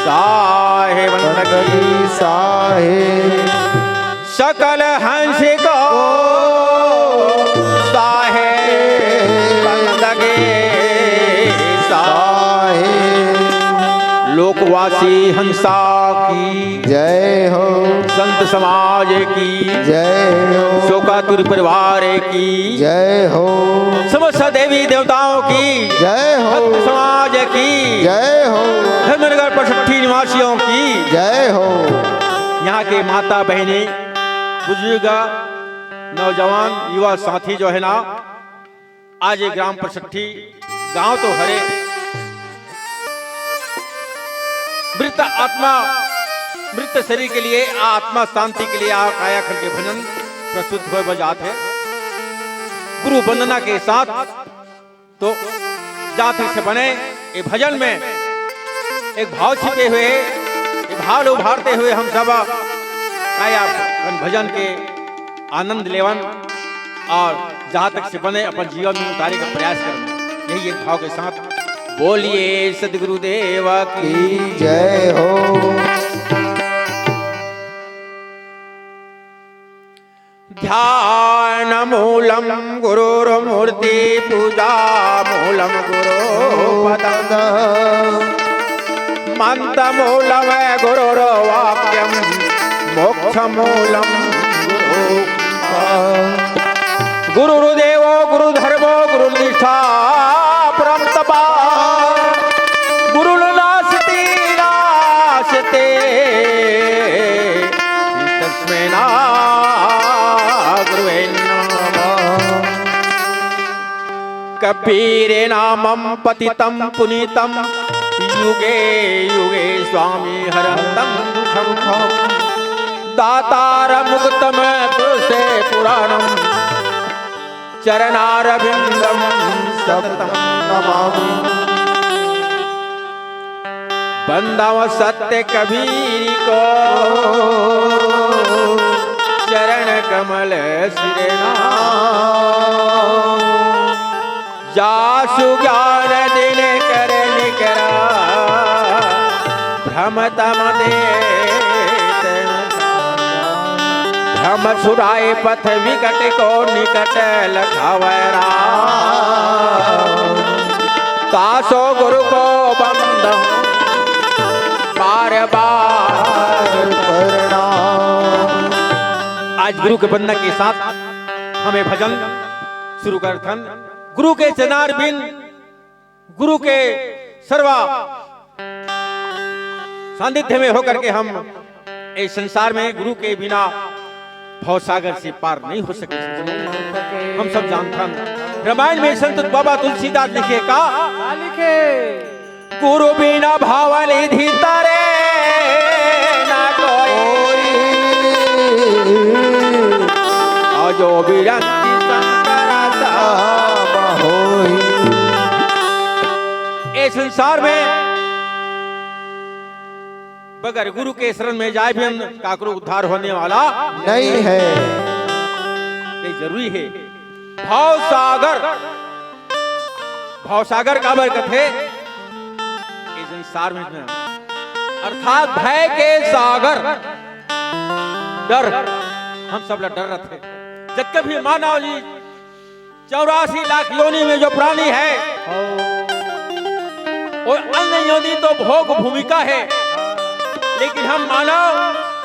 साहेब नगी साहे सकल हंस को साहेब नगे साहे लोकवासी हंसा की जय हो, संत समाज की जय हो, शोकातुर परिवार की जय हो, समस्त देवी देवताओं की जय हो, भक्त समाज की जय हो, धर्मनगर पचट्ठी निवासियों की जय हो। यहाँ के माता बहने बुजुर्ग नौजवान युवा साथी जो है ना, आज ये ग्राम पचट्ठी गांव तो हरे मृत आत्मा मृत शरीर के लिए आत्मा शांति के लिए काया खंड के भजन प्रस्तुत हुए बजात है गुरु वंदना के साथ। तो जात से बने ये भजन में एक भाव छिपे हुए, एक भाव उभारते हुए हम सब काया खंड भजन के आनंद लेवन और जहां तक से बने अपन जीवन में उतारे का प्रयास करना, यही एक भाव के साथ बोलिए सदगुरुदेव की जय हो। ध्यान मूलम गुरुर्मूर्ति पूजा मूलम गुरुपद मंत्र मूलम गुरुर्वाक्यम मोक्ष मूलम गुरुदेवो गुरुधर्मो गुरुनिष्ठा परम तपा गुरुनास्ति नास्ते तस्मै ना गुरुवे नमः। कबीर नामं पतितं पुनीतं युगे युगे स्वामी हरन्तं दुःखं दातार मुक्तम पुरुषे पुराणं चरणारविंदम सततं नमामि। बंदव सत्य कबीर को चरण कमल सिरना जासु ज्ञान दिन कर निकरा भ्रमतम दे भ्रम छुड़ाए पथ विकट को निकट लखावरा तासो गुरु को बंद बार बार प्रणाम। आज गुरु के बंधन के साथ हमें भजन शुरू करथन। गुरु के चरणार बिन गुरु के सर्वा सानिध्य में होकर के हम इस संसार में गुरु के बिना भवसागर से पार नहीं हो सके। हम सब जानथन रामायण में संत बाबा तुलसीदास लिखे का लिखे गुरु बिना भाव निधि तारे ना कोई जो बिरंती शंकर दाम होई। इस संसार में बगैर गुरु के शरण में जाए भी हम काकरो उद्धार होने वाला नहीं है। ये जरूरी है। भाव सागर का बरकत है इस संसार में, अर्थात भय के सागर डर। हम सब डर रहे थे जब कभी मानव जी 84 लाख योनि में जो प्राणी है और अन्य योनि तो भोग भूमिका है, लेकिन हम मानव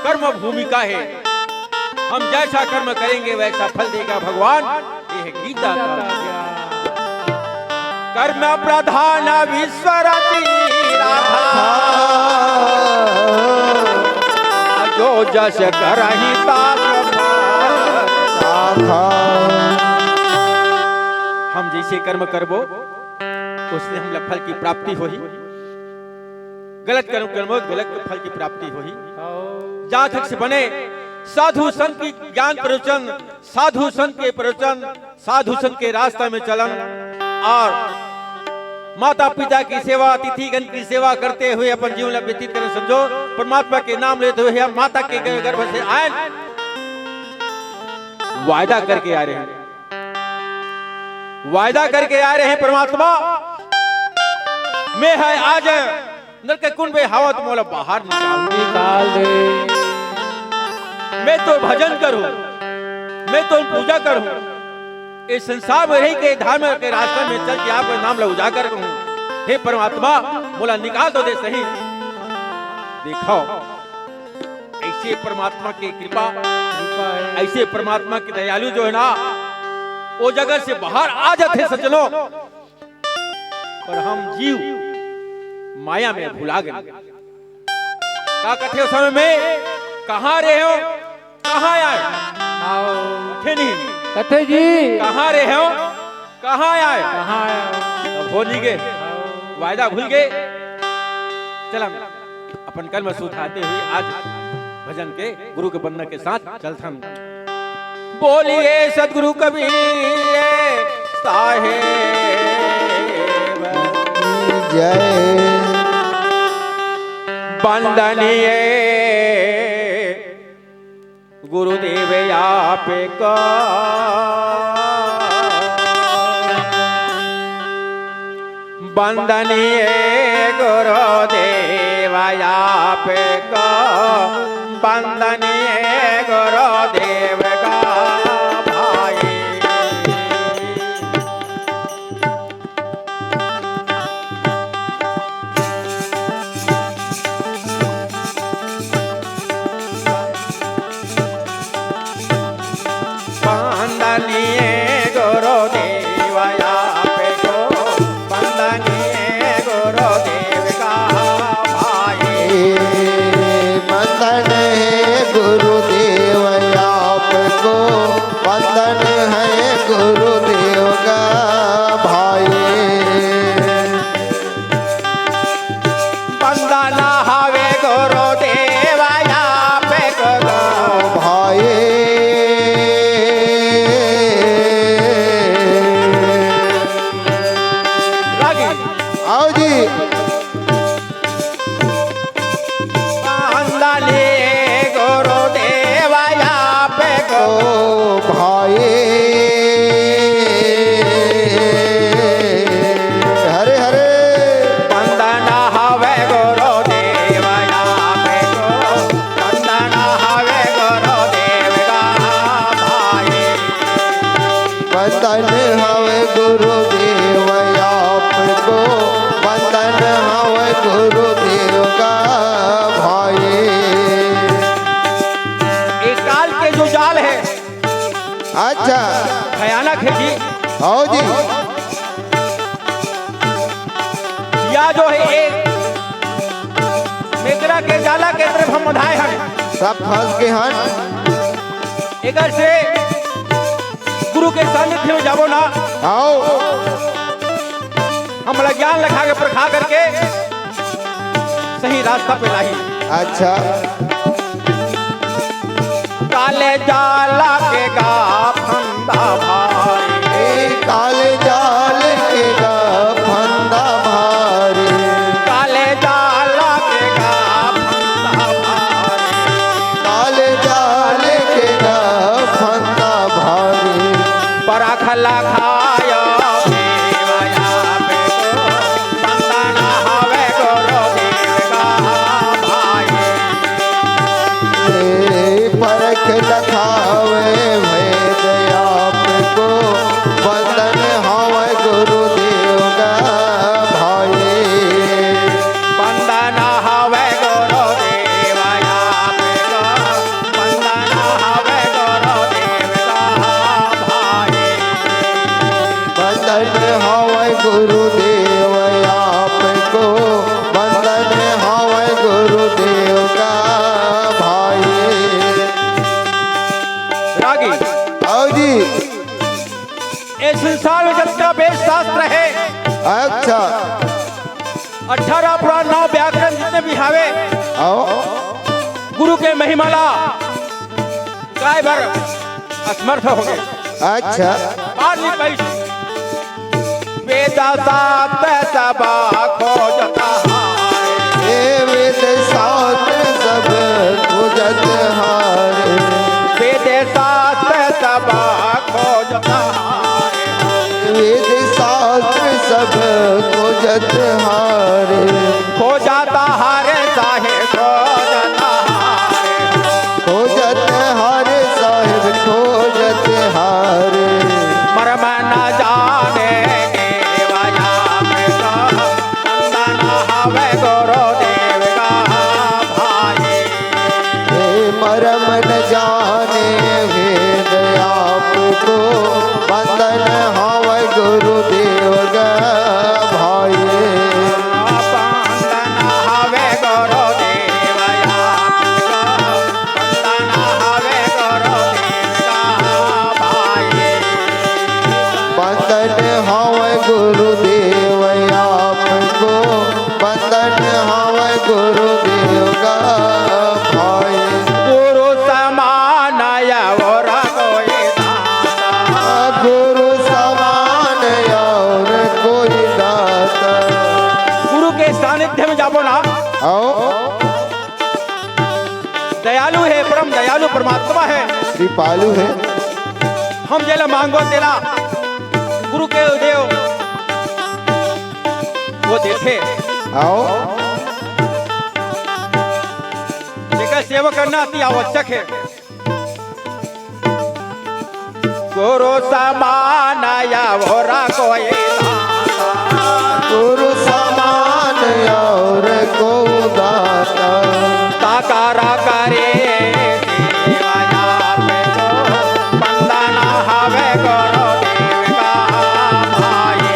कर्म भूमिका है। हम जैसा कर्म करेंगे वैसा फल देगा भगवान। ये है गीता का कर्म प्रधान विश्व राधा जो जस करहि हम जैसे कर्म करबो उससे हम फल की प्राप्ति होही। गलत कर्म करबो गलत फल की प्राप्ति होही। जहां तक से बने साधु संत की ज्ञान प्रवचन, साधु संत के प्रवचन, साधु संत के रास्ता में चलन और माता पिता की सेवा, अतिथिगण की सेवा करते हुए अपन जीवन व्यतीत करें। समझो परमात्मा के नाम लेते हुए हम माता के गर्भ से आए वायदा करके आ रहे हैं, वायदा करके आ रहे हैं। परमात्मा मैं है आज नर के कुंड में हवा मोला बाहर निकाल दे। मैं तो भजन करूं, मैं तो पूजा करूं, इस संसार में रही के धाम के रास्ते में चल के आपका नाम ला उजागर करूं। हे परमात्मा मोला निकाल दो दे सही। देखो ऐसे परमात्मा की कृपा है, ऐसे परमात्मा की दयालु जो है ना वो जगह से बाहर आ जाते सज्जनों, पर हम जीव माया में भुला गए। क्या कहते हो समय में कहाँ रहे हो, कहाँ आए थे नहीं कथे जी कहाँ रहे हो, कहाँ आए कहाँ आया अब हो नहीं गए, वायदा भूल गए। चला अपन कर्म सुधारते हुए आज भजन के गुरु के वंदना के साथ चलता हूं। बोलिए सदगुरु कबीर साहेब जय। वंदनीय गुरुदेव आप का वंदनीय गुरुदेव आप का वंदनीय गुरुदेव का भाई। वंदनीय गुरुदेव आप को वंदनीय गुरुदेव का भाई। वंदन है गुरुदेव आपको, वंदन है गुरुदेव का भाई। वंदना हवे गुरुदेव आप को भाई। रागी आओ जी। वंदनीय गुरुदेव आप को ओ भाई। हरे हरे वंदना हवे गुरुदेव आप को वंदना हवे गुरुदेव का भाई। वंदन हवे गुरुदेव आपको, वंदन हवे गुरुदेव का भाई। एक काल के जो जाल है अच्छा भयानक है जी, आओ जी। या जो है एक मित्रा के जाला के तरफ हम बधाए हैं। सब फंस के हन। एक से गुरु के सानिध्य में जाबो ना, आओ हम ज्ञान लखा के परखा करके सही रास्ता पे लाई। अच्छा काले जाला के गा फंदा भाई, ए काले जाल के गा फंदा भारी। काले जाला के गा फंदा भाई। काले जाल के गा फंदा भारी। परखला खाया देवया पे को वंदना हवे गुरुदेव का भाई। ए परख लखावे वेद आपको, वंदन हवे गुरुदेव का भाई। वंदना हवे गुरुदेव आप को वंदना हवे गुरुदेव का भाई। वंदन हवे गुरुदेव आपको, वंदन हवे गुरुदेव का भाई। रागी आओ जी। इस संसार में जितना वेद शास्त्र है, अच्छा 18 पुराण 9 व्याकरण जितने भी हावे आओ। गुरु के महिमाला काय भर असमर्थ हो गए। अच्छा बात नहीं पाई। वेदा सात सबा खोजता हारे, ए वेद शास्त्र सब खोजत हारे। वेद शास्त्र सबा खोजता हारे। वेद शास्त्र सब खोजत हारे। खो जाता हारे साहेब खो जाता हारे, खोजत हारे साहेब खोजत हारे। मरम न जाने केवया में का बंधन हवे गुरुदेव का भाई। हे मरम न जाने वेद आपको बंधन हव गुरुदेव का भाई। बंधन हवे गुरुदेव आपका, बंधन हवे गुरुदेव का भाई। बंधन हव गुरुदेव आपको बंधन हव गुरुदेव का भाई। गुरु समान और कोई दाता, गुरु समान और कोई दाता। गुरु के सानिध्य में जाबो ना, आओ दयालु है, परम दयालु परमात्मा है। कृपालु है। हम जेला मांगो तेला गुरु के देव वो देते। आओ लेकिन सेवा करना अति आवश्यक है। गुरु समान और कोई दाता, गुरु समान और को दाता। साकारा करे सेवाया पे तो बंधन हवे गुरुदेव का भाई।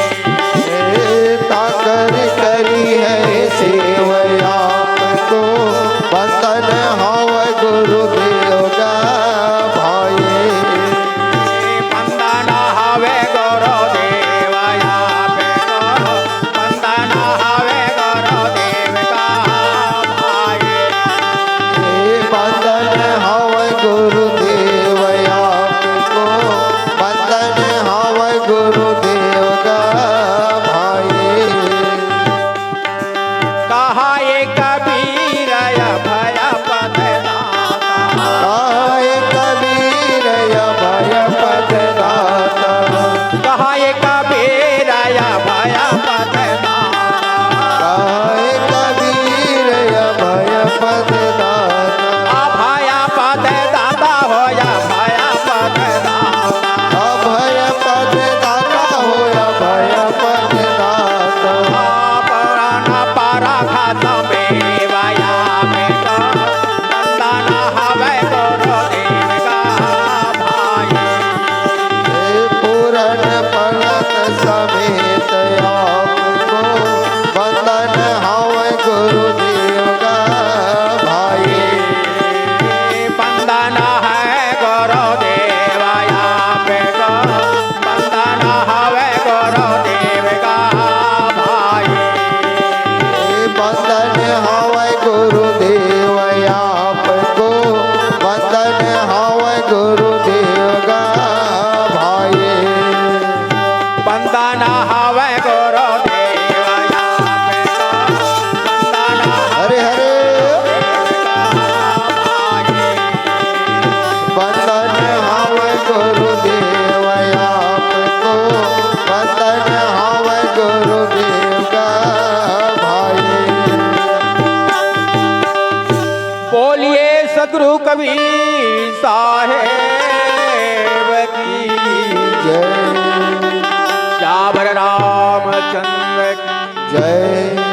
हे ताकर करी है सेव आपको बंधन हव गुरुदेव का भाई। बंधन हवे गुरुदेव पे तो बंधन हवे गुरुदेव का भाई। हे बंधन हव गुरुदेव आपको बंधन हव गुरुदेव का भाई। कहा ये कबीर भय पद दाता, काय कबीर भय पद दाता। कहा ये कबीर भय पद दाता। काय कबीर भय पद दाता। अभय पद दाता होया भय पद दाता। अभय पद दाता होया भय पद दाता। पुराण पराघात बेवया में तो बंधन हवे गुरुदेव का भाई। हे पूरन पलक समेत आपको बंधन हव गुरुदेव का भाई। बंधन है गुरुदेव पे को बंधन हवे गुरुदेव का भाई। हे बंधन हव गुरुदेव आपको बंधन हव गुरुदेव का भाई। बंधन हवे गुरुदेव पे को बंधन हरे हरे भाई। बंधन हव गुरुदेव आपको बंधन हव गुरुदेव का भाई। बोलिए सदगुरु कबीर साहेब की जय श्यावर रामचंद्र की जय।